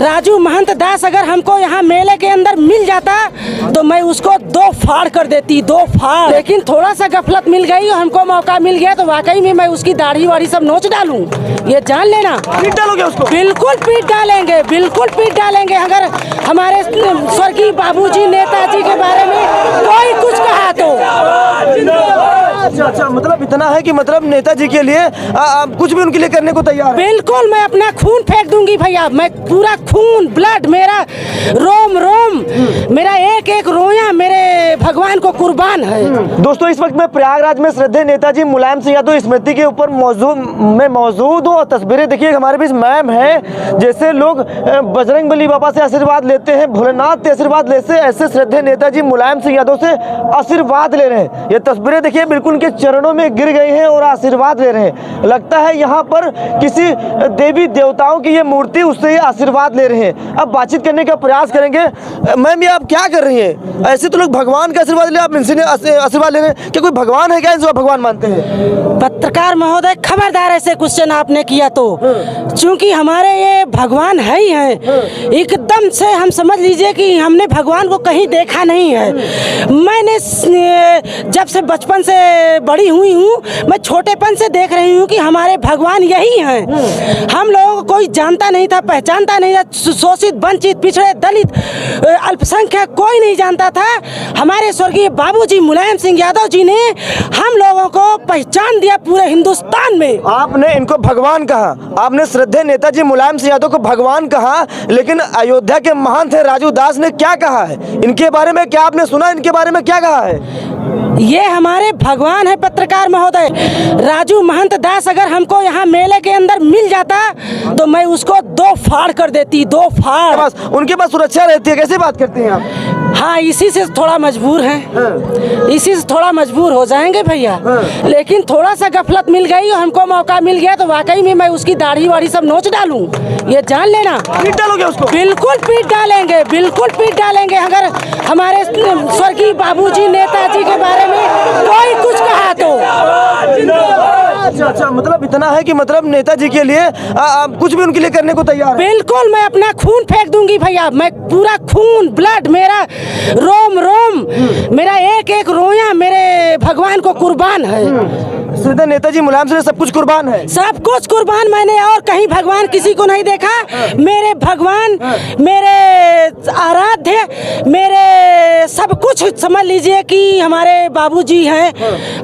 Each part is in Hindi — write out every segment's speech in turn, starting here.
राजू महंत दास अगर हमको यहाँ मेले के अंदर मिल जाता तो मैं उसको दो फाड़ कर देती, दो फाड़। लेकिन थोड़ा सा गफलत मिल गई और हमको मौका मिल गया तो वाकई में मैं उसकी दाढ़ी वाड़ी सब नोच डालूं, ये जान लेना। पीट डालोगे उसको? बिल्कुल पीट डालेंगे, बिल्कुल पीट डालेंगे। अगर हमारे स्वर्गीय बाबूजी नेताजी के बारे में कोई कुछ कहा तो। अच्छा, मतलब इतना है कि मतलब नेताजी के लिए आप कुछ भी उनके लिए करने को तैयार है? बिल्कुल, मैं अपना खून फेंक दूंगी भैया, मैं पूरा खून, ब्लड, मेरा रोम रोम, मेरा एक एक रोया मेरे भगवान को कुर्बान है। दोस्तों, इस वक्त मैं प्रयागराज में श्रद्धेय नेताजी मुलायम सिंह यादव स्मृति के ऊपर मौजूद हूँ। तस्वीरें देखिए, हमारे बीच मैम है। जैसे लोग बजरंगबली बाबा से आशीर्वाद लेते हैं, भोलेनाथ से आशीर्वाद लेते हैं, ऐसे श्रद्धेय नेताजी मुलायम सिंह यादव से आशीर्वाद ले रहे हैं। ये तस्वीरें देखिए, बिल्कुल उनके चरणों में गिर गए हैं और आशीर्वाद ले रहे हैं। लगता है यहाँ पर किसी देवी देवताओं की ये मूर्ति, उससे ये आशीर्वाद ले रहे हैं। अब बातचीत करने का प्रयास करेंगे। मैम, ये आप क्या कर रही हैं? ऐसे तो लोग भगवान का आशीर्वाद ले, आप इनसे आशीर्वाद ले रहे हैं। क्या कोई भगवान है क्या, इनको भगवान मानते हैं? पत्रकार महोदय, खबरदार ऐसे क्वेश्चन आपने किया तो, चूंकि हमारे ये भगवान है ही हैं, एकदम से हम समझ लीजिए कि हमने भगवान को कहीं देखा नहीं है। मैंने जब से बचपन से बड़ी हुई हूँ, मैं छोटेपन से देख रही हूँ कि हमारे भगवान यही हैं। हम लोगों को कोई जानता नहीं था, पहचानता नहीं था। शोषित, वंचित, पिछड़े, दलित, अल्पसंख्यक कोई नहीं जानता था। हमारे स्वर्गीय बाबूजी मुलायम सिंह यादव जी ने हम लोगों को पहचान दिया पूरे हिंदुस्तान में। आपने इनको भगवान कहा, आपने श्रद्धेय नेताजी मुलायम सिंह यादव को भगवान कहा, लेकिन अयोध्या के महंत है राजू दास ने क्या कहा है इनके बारे में? क्या आपने सुना इनके बारे में क्या कहा है? ये हमारे भगवान है पत्रकार महोदय। राजू महंत दास अगर हमको यहाँ मेले के अंदर मिल जाता तो मैं उसको दो फाड़ कर देती, दो फाड़। उनके पास सुरक्षा रहती है, कैसे बात करते हैं आप? हाँ, इसी से थोड़ा मजबूर हैं, इसी से थोड़ा मजबूर हो जाएंगे भैया। लेकिन थोड़ा सा गफलत मिल गई और हमको मौका मिल गया तो वाकई में मैं उसकी दाढ़ी वाड़ी सब नोच डालूं, ये जान लेना। पीट डालोगे उसको? बिल्कुल पीट डालेंगे, बिल्कुल पीट डालेंगे। अगर हमारे स्वर्गीय बाबूजी नेताजी के बारे में कोई कुछ कहा तो। अच्छा, मतलब इतना है कि मतलब नेताजी के लिए आप कुछ भी उनके लिए करने को तैयार है? बिल्कुल, मैं अपना खून फेंक दूंगी भैया, मैं पूरा खून, ब्लड, मेरा रोम रोम, मेरा एक एक रोया मेरे भगवान को कुर्बान है। श्रद्धेय नेताजी मुलायम सिंह सब कुछ कुर्बान है, सब कुछ कुर्बान। मैंने और कहीं भगवान किसी को नहीं देखा। मेरे भगवान, मेरे आराध्य, मेरे सब कुछ समझ लीजिए कि हमारे बाबूजी हैं,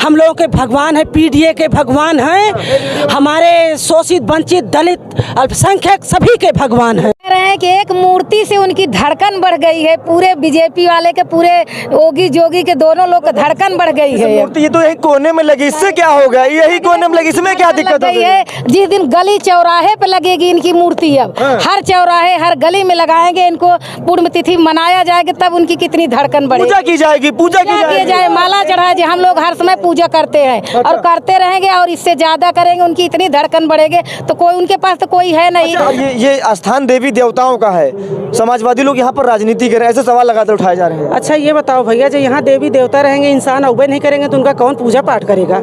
हम लोगों के भगवान है, पीडीए के भगवान हैं, हमारे शोषित, वंचित, दलित, अल्पसंख्यक सभी के भगवान हैं। कह रहे हैं कि एक मूर्ति से उनकी धड़कन बढ़ गई है, पूरे बीजेपी वाले के, पूरे योगी जोगी के दोनों लोग का धड़कन बढ़ गई है। मूर्ति ये तो यही कोने में लगी, इससे क्या होगा? यही कोने में लगी, इसमें क्या दिक्कत है? जिस दिन गली चौराहे पे लगेगी इनकी मूर्ति, अब हर चौराहे, हर गली में लगाएंगे इनको, पुण्यतिथि मनाया जाएगा, तब उनकी कितनी धड़कन बढ़ेगी। पूजा की जाएगी, पूजा की जाए, माला चढ़ाए जाए। हम लोग हर समय पूजा करते हैं और करते रहेंगे, और इससे ज्यादा करेंगे। उनकी इतनी धड़कन बढ़ेगी तो कोई उनके पास तो कोई है नहीं। ये स्थान देवी देवताओं का है, समाजवादी लोग यहाँ पर राजनीति कर रहे हैं, ऐसे सवाल लगातार उठाए जा रहे हैं। अच्छा, ये बताओ भैया, जो यहाँ देवी देवता रहेंगे, इंसान औबे नहीं करेंगे तो उनका कौन पूजा पाठ करेगा?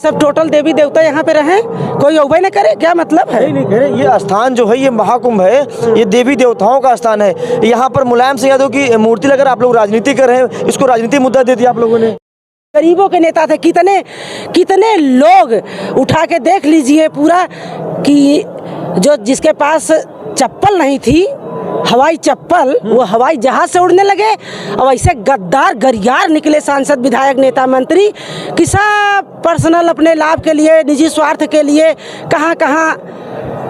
सब टोटल देवी देवता यहाँ पे रहे, कोई औबे नहीं करे, क्या मतलब है? नहीं करे। ये स्थान जो है, ये महाकुंभ है, ये देवी देवताओं का स्थान है। यहाँ पर मुलायम सिंह यादव की मूर्ति लेकर आप लोग राजनीति कर रहे हैं, इसको राजनीति मुद्दा दे दिया आप लोगों ने। गरीबों के नेता थे, कितने कितने लोग उठा के देख लीजिए पूरा, कि जो जिसके पास चप्पल नहीं थी, हवाई चप्पल, वो हवाई जहाज से उड़ने लगे। और ऐसे गद्दार गरियार निकले सांसद, विधायक, नेता, मंत्री, कि सब पर्सनल अपने लाभ के लिए, निजी स्वार्थ के लिए कहाँ कहाँ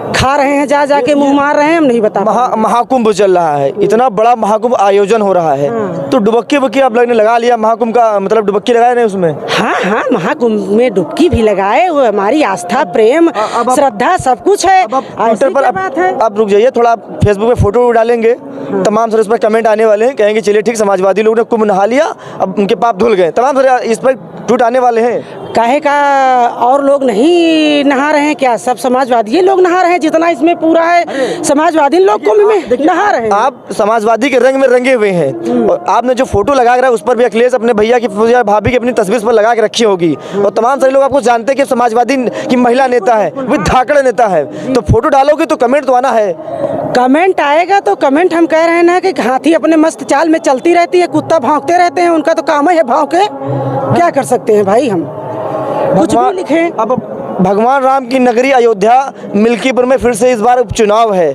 खा रहे हैं, जा जाके मुंह मार रहे हैं, हम नहीं बता। महाकुंभ चल रहा है, इतना बड़ा महाकुंभ आयोजन हो रहा है, तो डुबक्की वक्की आप लोग ने लगा लिया महाकुंभ का, मतलब डुबक्की लगाए नहीं उसमें? हाँ, महाकुंभ में डुबकी भी लगाए, वो हमारी आस्था, प्रेम, श्रद्धा सब कुछ है। ट्विटर पर आप रुक जाइए थोड़ा, फेसबुक पे फोटो डालेंगे, तमाम सर इस पर कमेंट आने वाले हैं, कहेंगे चलिए ठीक, समाजवादी लोग ने कुंभ नहा लिया, अब उनके पाप धुल गए, तमाम सर इस पर ट्वीट आने वाले हैं। काहे का और लोग नहीं नहा रहे हैं क्या? सब समाजवादी लोग नहा रहे हैं, जितना इसमें पूरा है समाजवादी लोग को भी नहा रहे हैं। आप समाजवादी के रंग में रंगे हुए हैं और आपने जो फोटो लगा के रखा उस पर भी अखिलेश अपने भैया की भाभी की अपनी तस्वीर पर लगा के रखी होगी और तमाम सारे लोग आपको जानते हैं कि समाजवादी की महिला नेता है, वो धाकड़ नेता है, तो फोटो डालोगे तो कमेंट तो आना है। कमेंट आएगा तो कमेंट हम कह रहे हैं ना कि हाथी अपने मस्त चाल में चलती रहती है, कुत्ता भौंकते रहते हैं, उनका तो काम है भौंके। क्या कर सकते हैं भाई, हम कुछ भी लिखें। अब भगवान राम की नगरी अयोध्या मिल्कीपुर में फिर से इस बार उपचुनाव है,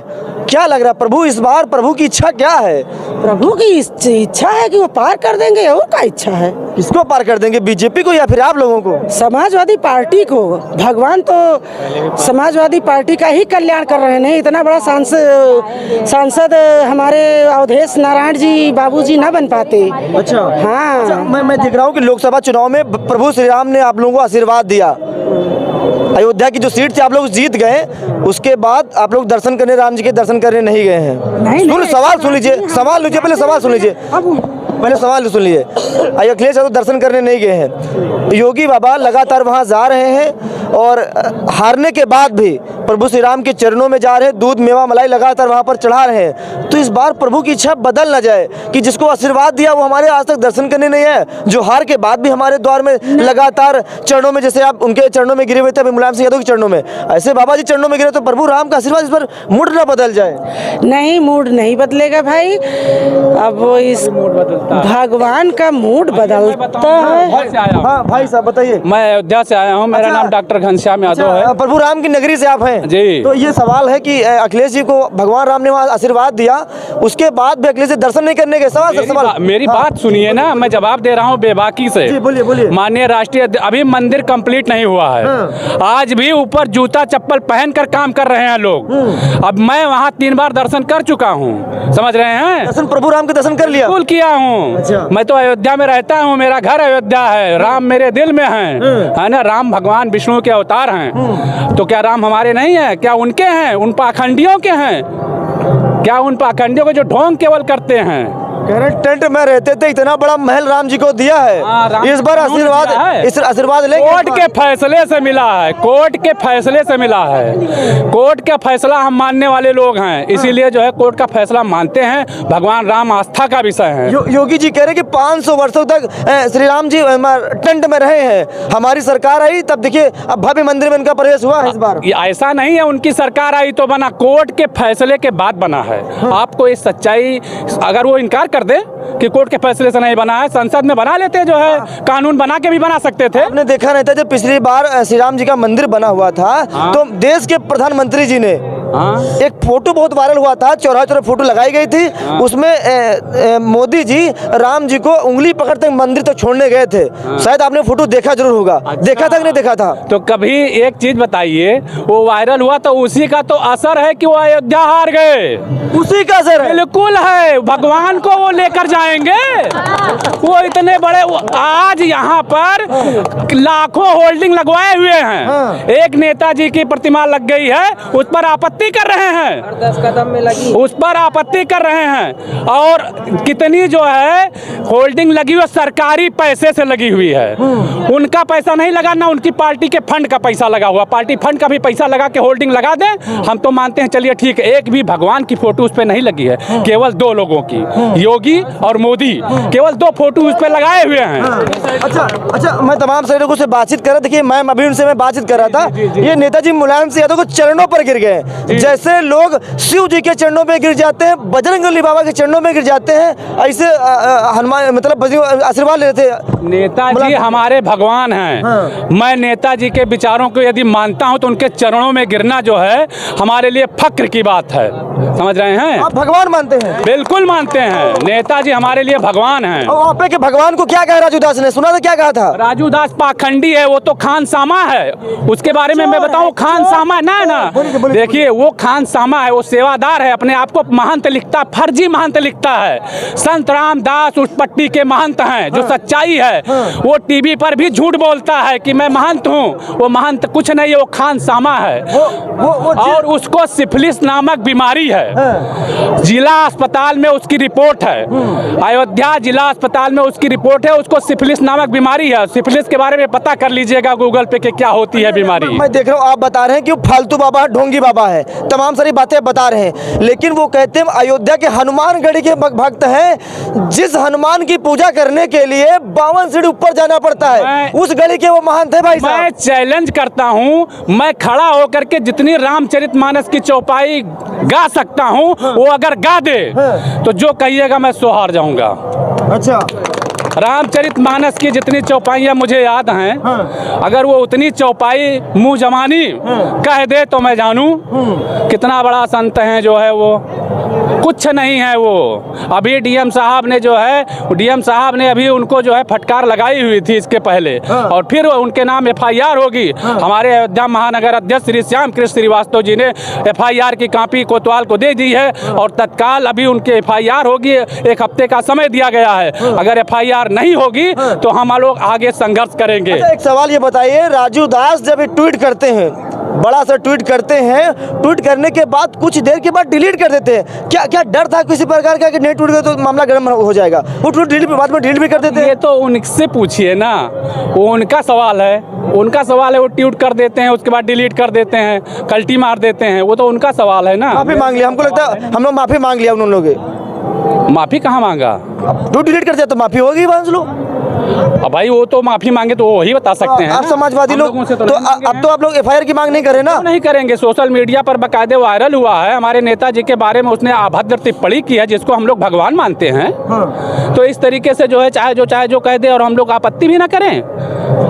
क्या लग रहा है प्रभु इस बार प्रभु की इच्छा क्या है? प्रभु की इच्छा है कि वो पार कर देंगे, और क्या इच्छा है? किसको पार कर देंगे, बीजेपी को या फिर आप लोगों को? समाजवादी पार्टी को। भगवान तो समाजवादी पार्टी का ही कल्याण कर रहे हैं। नहीं इतना बड़ा सांसद हमारे अवधेश नारायण जी बाबूजी ना बन पाते। अच्छा हाँ। अच्छा, मैं देख रहा हूँ कि लोकसभा चुनाव में प्रभु श्री राम ने आप लोगों को आशीर्वाद दिया, अयोध्या की जो सीट थी आप लोग जीत गए, उसके बाद आप लोग दर्शन करने राम जी के दर्शन करने नहीं गए हैं। सवाल सुन लीजिए, पहले सवाल सुन लीजिए, पहले सवाल सुन लीजिए। अखिलेश यादव दर्शन करने नहीं गए हैं, योगी बाबा लगातार वहां जा रहे हैं और हारने के बाद भी प्रभु श्री राम के चरणों में जा रहे हैं, दूध मेवा मलाई लगातार वहां पर चढ़ा रहे हैं। तो इस बार प्रभु की इच्छा बदल ना जाए कि जिसको आशीर्वाद दिया वो हमारे आज तक दर्शन करने नहीं है, जो हार के बाद भी हमारे द्वार में लगातार चरणों में, जैसे आप उनके चरणों में गिरे हुए थे अभी मुलायम सिंह यादव के चरणों में, ऐसे बाबा जी चरणों में गिरे, तो प्रभु राम का आशीर्वाद इस पर मूड ना बदल जाए। नहीं, मूड नहीं बदलेगा भाई। अब वो इस भगवान का मूड बदलता है। हाँ भाई साहब बताइए। मैं अयोध्या से आया हूँ, मेरा अच्छा। नाम डॉक्टर घनश्याम यादव है। प्रभु राम की नगरी से आप हैं जी। तो ये सवाल है कि अखिलेश जी को भगवान राम ने वहाँ आशीर्वाद दिया, उसके बाद भी अखिलेश जी दर्शन नहीं करने के सवाल मेरी बात सुनिए ना, मैं जवाब दे रहा हूँ बेबाकी से। जी बोलिए बोलिए। माननीय राष्ट्रीय अभी मंदिर कंप्लीट नहीं हुआ है, आज भी ऊपर जूता चप्पल पहनकर काम कर रहे हैं लोग। अब मैं वहाँ 3 बार दर्शन कर चुका हूँ, समझ रहे हैं? दर्शन प्रभु राम के दर्शन कर लिया? बिल्कुल किया हूँ। अच्छा। मैं तो अयोध्या में रहता हूँ, मेरा घर अयोध्या है, राम मेरे दिल में है ना। राम भगवान विष्णु के अवतार हैं, तो क्या राम हमारे नहीं है? क्या उनके हैं? उन पाखंडियों के हैं क्या? उन पाखंडियों को जो ढोंग केवल करते हैं। कह रहे टेंट में रहते थे, इतना बड़ा महल राम जी को दिया है, इस बार आशीर्वाद लेंगे? कोर्ट के फैसले से मिला है, कोर्ट के फैसले से मिला है। कोर्ट का फैसला हम मानने वाले लोग हैं, इसीलिए जो है कोर्ट का फैसला मानते हैं। भगवान राम आस्था का विषय है। योगी जी कह रहे कि 500 वर्षों तक श्री राम जी टेंट में रहे हैं, हमारी सरकार आई तब देखिए अब भव्य मंदिर में इनका प्रवेश हुआ है इस बार। ऐसा नहीं है उनकी सरकार आई तो बना, कोर्ट के फैसले के बाद बना है। आपको इस सच्चाई, अगर वो इनकार कर दे कि कोर्ट के फैसले से नहीं बना है, संसद में बना लेते, जो है कानून बना के भी बना सकते थे। आपने देखा नहीं था जब पिछली बार श्री राम जी का मंदिर बना हुआ था, तो देश के प्रधानमंत्री जी ने एक फोटो बहुत वायरल हुआ था, चौराहे फोटो लगाई गई थी, उसमें मोदी जी राम जी को उंगली पकड़ते मंदिर तक छोड़ने गए थे। शायद आपने फोटो देखा जरूर होगा। अच्छा। देखा था कि नहीं देखा था? तो कभी एक चीज बताइए, वो वायरल हुआ तो उसी का तो असर है कि वो अयोध्या हार गए, उसी का असर है। बिल्कुल है। भगवान को वो लेकर जाएंगे, वो इतने बड़े, आज यहाँ पर लाखों होल्डिंग लगवाए हुए हैं। एक नेताजी की प्रतिमा लग गई है, उस पर आपत्ति कर रहे हैं, 10 कदम में लगी, उस पर आपत्ति कर रहे हैं। और कितनी जो है होल्डिंग लगी हुई सरकारी पैसे से लगी हुई है, उनका पैसा नहीं लगा, ना उनकी पार्टी के फंड का पैसा लगा हुआ। पार्टी फंड का भी पैसा लगा के होल्डिंग लगा दें, हम तो मानते हैं चलिए ठीक है। एक भी भगवान की फोटो उस पर नहीं लगी है, केवल 2 लोगों की, योगी और मोदी, केवल 2 फोटो उस पर लगाए हुए हैं। अच्छा, मैं तमाम सारे लोगों से बातचीत कर रहा, देखिए मैं अभी उनसे मैं बातचीत कर रहा था, ये नेताजी मुलायम सिंह यादव को चरणों पर गिर गए। जैसे लोग शिव जी के चरणों में गिर जाते हैं, बजरंगबली बाबा के चरणों में गिर जाते हैं, ऐसे हनुमान मतलब आशीर्वाद ले रहे थे। नेताजी हमारे भगवान हैं। मैं नेताजी के विचारों को यदि मानता हूं तो उनके चरणों में गिरना जो है हमारे लिए फक्र की बात है, समझ रहे हैं? आप भगवान मानते हैं? बिल्कुल मानते हैं, नेताजी हमारे लिए भगवान हैं। और वहाँ पे के भगवान को क्या कहा राजू दास ने, सुना था क्या कहा था? राजू दास पाखंडी है, वो तो खान सामा है, उसके बारे में मैं बताऊं। खान सामा ना, देखिए वो खानसामा है, वो सेवादार है, अपने आप को महंत लिखता, फर्जी महंत लिखता है। संत रामदास उस पट्टी के महंत हैं, जो सच्चाई है। वो टीवी पर भी झूठ बोलता है कि मैं महंत हूँ, वो महंत कुछ नहीं है, वो खानसामा है। और उसको सिफिलिस नामक बीमारी है। जिला अस्पताल में उसकी रिपोर्ट है, अयोध्या जिला अस्पताल में उसकी रिपोर्ट है, उसको सिफिलिस नामक बीमारी है। सिफिलिस के बारे में पता कर लीजिएगा गूगल पे कि क्या होती है बीमारी। मैं देख रहा हूँ आप बता रहे हैं कि वो फालतू बाबा है, ढोंगी बाबा है, तमाम सारी बातें बता रहे हैं, लेकिन वो कहते हैं अयोध्या के हनुमानगढ़ी के भक्त हैं, जिस हनुमान की पूजा करने के लिए 52 सीढ़ी ऊपर जाना पड़ता है, उस गली के वो महंत है। भाई साहब, मैं चैलेंज करता हूँ, मैं खड़ा होकर के जितनी रामचरितमानस की चौपाई गा सकता हूँ, वो अगर गा दे तो जो कहिएगा मैं सो हार जाऊंगा। अच्छा, रामचरितमानस की जितनी चौपाइयाँ मुझे याद हैं, अगर वो उतनी चौपाई मुँह जमानी कह दे तो मैं जानूं कितना बड़ा संत है। जो है वो कुछ नहीं है। वो अभी डीएम साहब ने जो है, डीएम साहब ने अभी उनको जो है फटकार लगाई हुई थी इसके पहले, और फिर उनके नाम एफआईआर होगी। हमारे अयोध्या महानगर अध्यक्ष श्री श्याम कृष्ण श्रीवास्तव जी ने एफआईआर की कॉपी कोतवाल को दे दी है, और तत्काल अभी उनके एफआईआर होगी। 1 हफ्ते का समय दिया गया है। अगर एफआईआर नहीं होगी तो हम लोग आगे संघर्ष करेंगे। अच्छा, एक सवाल ये बताइए, राजू दास जब ये ट्वीट करते हैं, बड़ा सा ट्वीट करते हैं, ट्वीट करने के बाद कुछ देर के बाद डिलीट कर देते हैं, क्या क्या डर था किसी प्रकार का कि नहीं ट्वीट कर तो मामला गर्म हो जाएगा? वो ट्वीट डिलीट बाद में डिलीट भी कर देते हैं। ये तो उनसे पूछिए ना, वो उनका सवाल है, उनका सवाल है। वो ट्वीट कर देते हैं, उसके बाद डिलीट कर देते हैं, कल्टी मार देते हैं, वो तो उनका सवाल है ना। माफी मांग लिया, हमको लगता है हम लोग माफी मांग लिया उन लोगों। माफी कहाँ मांगा? ट्वीट डिलीट कर दिया तो माफी होगी बांस लो। अब भाई वो तो माफी मांगे तो वो ही बता सकते हैं। आप समाजवादी लोग से तो अब तो आप लोग एफआईआर की मांग नहीं कर रहे ना? नहीं करेंगे। सोशल मीडिया पर बकायदे वायरल हुआ है, हमारे नेताजी के बारे में उसने अभद्र टिप्पणी की है, जिसको हम लोग भगवान मानते हैं। तो इस तरीके से जो है चाहे जो कह दे और हम लोग आपत्ति भी ना करें।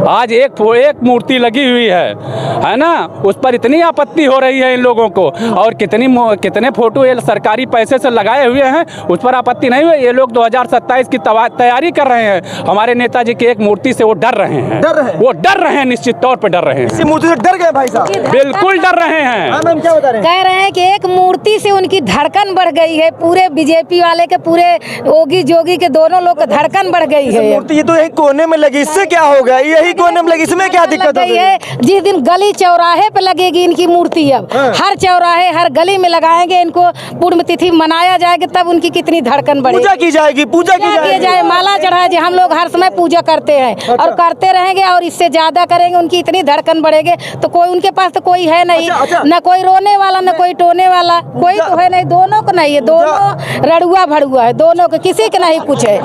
आज एक मूर्ति लगी हुई है ना, उस पर इतनी आपत्ति हो रही है इन लोगों को, और कितने फोटो ये सरकारी पैसे से लगाए हुए हैं, उस पर आपत्ति नहीं हुई। ये लोग 2027 की तैयारी कर रहे हैं। हमारे नेताजी की एक मूर्ति से वो डर रहे हैं, वो डर रहे हैं, निश्चित तौर पे डर रहे हैं। इसी मूर्ति से डर गए भाई साहब? बिल्कुल डर रहे हैं। हाँ मैम, क्या बता रहे हैं? कह रहे हैं कि एक मूर्ति से उनकी धड़कन बढ़ गई है, पूरे बीजेपी वाले के, पूरे योगी जोगी के दोनों लोग की धड़कन बढ़ गई है। मूर्ति ये तो यही कोने में लगी, इससे क्या हो गया? यही कोने में लगी, इसमें क्या दिक्कत गई है? जिस दिन गली चौराहे पे लगेगी इनकी मूर्ति, अब हर चौराहे हर गली में लगाएंगे, इनको पुण्यतिथि मनाया जाएगा, तब उनकी कितनी धड़कन बढ़ेगी। पूजा की जाएगी, पूजा की जाएगी, माला चढ़ाए जी। हम लोग हर समय पूजा करते हैं और करते रहेंगे, और इससे ज्यादा करेंगे, उनकी इतनी धड़कन बढ़ेगी। तो कोई उनके पास तो कोई है नहीं, न कोई रोने वाला न कोई टोने वाला, कोई तो है नहीं, दोनों को नहीं है, दोनों रड़ुआ भड़ुआ है, दोनों को, किसी के नहीं कुछ है।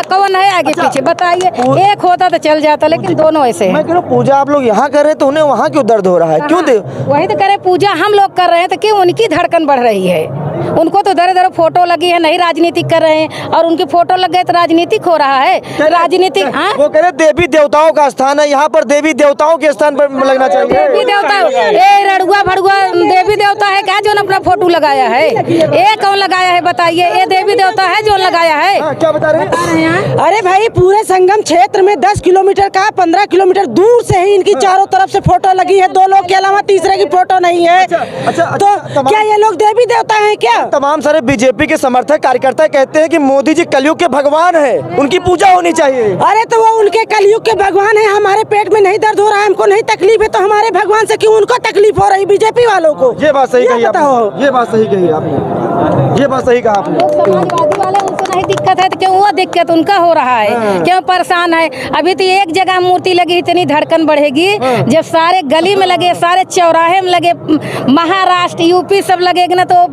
कौन है आगे पीछे बताइए? एक होता तो चल जाता, लेकिन दोनों ऐसे हैं। मैं कह रहा हूं, पूजा आप लोग यहाँ कर रहे हैं तो उन्हें वहाँ क्यों दर्द हो रहा है? क्यों दे? वही तो करे, पूजा हम लोग कर रहे हैं तो क्यों उनकी धड़कन बढ़ रही है? उनको तो दर दर फोटो लगी है, नहीं राजनीति कर रहे हैं, और उनकी फोटो लग गए तो राजनीतिक हो रहा है। राजनीतिक वो कह रहे देवी देवताओं का स्थान है, यहाँ पर देवी देवताओं के स्थान पर लगना चाहिए। देवी देवता रड़ुआ भड़ुआ देवी देवता है क्या जो अपना फोटो लगाया है? ये कौन लगाया है बताइए? ये देवी देवता है जो लगाया है? क्या बता रहे हैं? अरे भाई, पूरे संगम क्षेत्र में 10 किलोमीटर का 15 किलोमीटर दूर से ही इनकी चारों तरफ से फोटो लगी है, 2 लोग के अलावा तीसरे की फोटो नहीं है। तो क्या ये लोग देवी देवता हैं क्या? तमाम सारे बीजेपी के समर्थक कार्यकर्ता कहते हैं कि मोदी जी कलयुग के भगवान है, उनकी पूजा होनी चाहिए। अरे तो वो उनके कलयुग के भगवान है, हमारे पेट में नहीं दर्द हो रहा है, हमको नहीं तकलीफ है, तो हमारे भगवान से क्यों उनको तकलीफ हो रही बीजेपी वालों को? ये बात सही कही बताओ। आपने, ये बात सही कही आपने, ये बात सही कहा आपने। समाजवादी वाले उनको नहीं दिक्कत है तो क्यों वो दिक्कत उनका हो रहा है? क्यों परेशान है? अभी तो एक जगह मूर्ति लगी इतनी धड़कन बढ़ेगी, जब सारे गली में लगे, सारे चौराहे में लगे, महाराष्ट्र यूपी सब लगेगा ना तो